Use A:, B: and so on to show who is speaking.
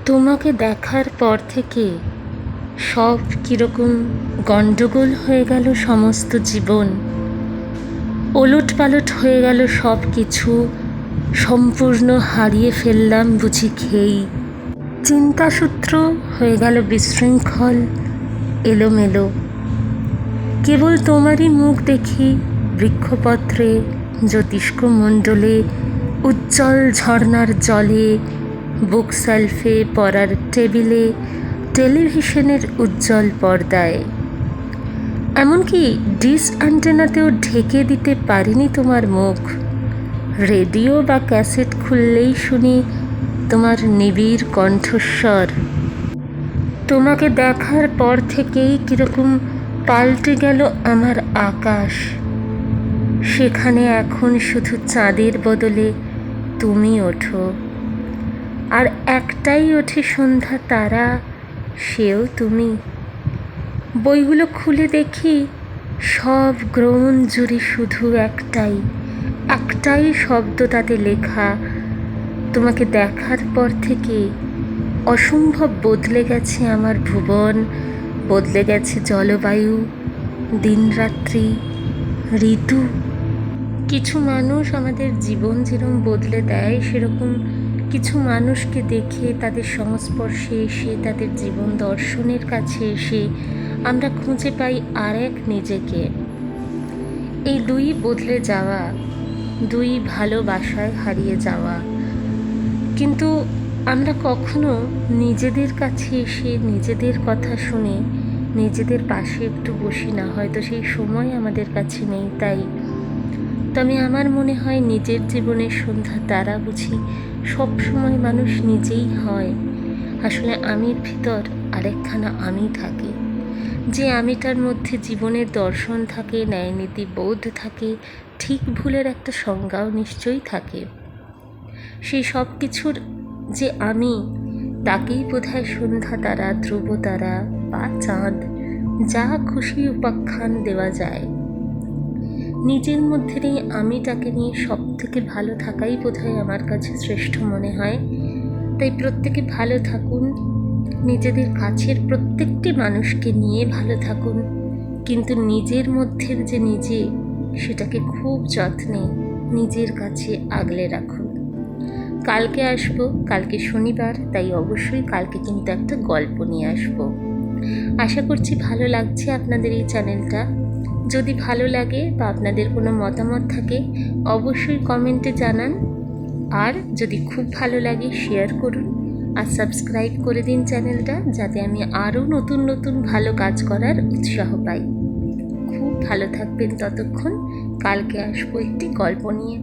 A: তোমাকে দেখার পর থেকে সব কীরকম গণ্ডগোল হয়ে গেল, সমস্ত জীবন ওলটপালট হয়ে গেল, সব কিছু সম্পূর্ণ হারিয়ে ফেললাম বুঝি খেয়েই। চিন্তাসূত্র হয়ে গেল বিশৃঙ্খল, এলোমেলো। কেবল তোমারই মুখ দেখি বৃক্ষপত্রে, জ্যোতিষ্ক মণ্ডলে, উজ্জ্বল ঝর্ণার জলে, বুক সেলফে, পড়ার টেবিলে, টেলিভিশনের উজ্জ্বল পর্দায়। এমনকি ডিশ অ্যান্টেনাতেও ঢেকে দিতে পারিনি তোমার মুখ। রেডিও বা ক্যাসেট খুললেই শুনি তোমার নিবিড় কণ্ঠস্বর। তোমাকে দেখার পর থেকেই কীরকম পাল্টে গেল আমার আকাশ। সেখানে এখন শুধু চাঁদের বদলে তুমি ওঠো, আর একটাই ওঠে সন্ধ্যা তারা, সেও তুমি। বইগুলো খুলে দেখি সব গ্রহণ জুড়ে শুধু একটাই শব্দ তাতে লেখা। তোমাকে দেখার পর থেকে অসম্ভব বদলে গেছে আমার ভুবন, বদলে গেছে জলবায়ু, দিনরাত্রি, ঋতু। কিছু মানুষ আমাদের জীবন যেরকম বদলে দেয়, সেরকম কিছু মানুষকে দেখে, তাদের সংস্পর্শে এসে, তাদের জীবন দর্শনের কাছে এসে আমরা খুঁজে পাই আর এক নিজেকে। এই দুই বদলে যাওয়া, দুই ভালোবাসায় হারিয়ে যাওয়া। কিন্তু আমরা কখনো নিজেদের কাছে এসে নিজেদের কথা শুনে নিজেদের পাশে একটু বসি না, হয়তো সেই সময় আমাদের কাছে নেই। তাই তবে আমার মনে হয় নিজের জীবনের সন্ধ্যা তারা বুঝি সবসময় মানুষ নিজেই হয়। আসলে আমির ভিতর আরেকখানা আমি থাকে, যে আমিটার মধ্যে জীবনের দর্শন থাকে, ন্যায়নীতি বোধ থাকে, ঠিক ভুলের একটা সংজ্ঞাও নিশ্চয়ই থাকে। সেই সব কিছুর যে আমি, তাকেই বোধহয় সন্ধ্যা তারা, ধ্রুব তারা বা চাঁদ, যা খুশি উপাখ্যান দেওয়া যায়। নিজের মধ্যে এই আমিটাকে নিয়ে সব থেকে ভালো থাকাই বোধহয় আমার কাছে শ্রেষ্ঠ মনে হয়। তাই প্রত্যেকে ভালো থাকুন, নিজেদের কাছের প্রত্যেকটি মানুষকে নিয়ে ভালো থাকুন, কিন্তু নিজের মধ্যের যে নিজে, সেটাকে খুব যত্নে নিজের কাছে আগলে রাখুন। কালকে আসবো, কালকে শনিবার, তাই অবশ্যই কালকে কিন্তু একটা গল্প নিয়ে আসবো। আশা করছি ভালো লাগছে আপনাদের এই চ্যানেলটা। যদি ভালো লাগে বা আপনাদের কোনো মতামত থাকে অবশ্যই কমেন্টে জানান, আর যদি খুব ভালো লাগে শেয়ার করুন, আর সাবস্ক্রাইব করে দিন চ্যানেলটা, যাতে আমি আরও নতুন নতুন ভালো কাজ করার উৎসাহ পাই। খুব ভালো থাকবেন ততক্ষণ। কালকে আসবো একটি গল্প নিয়ে।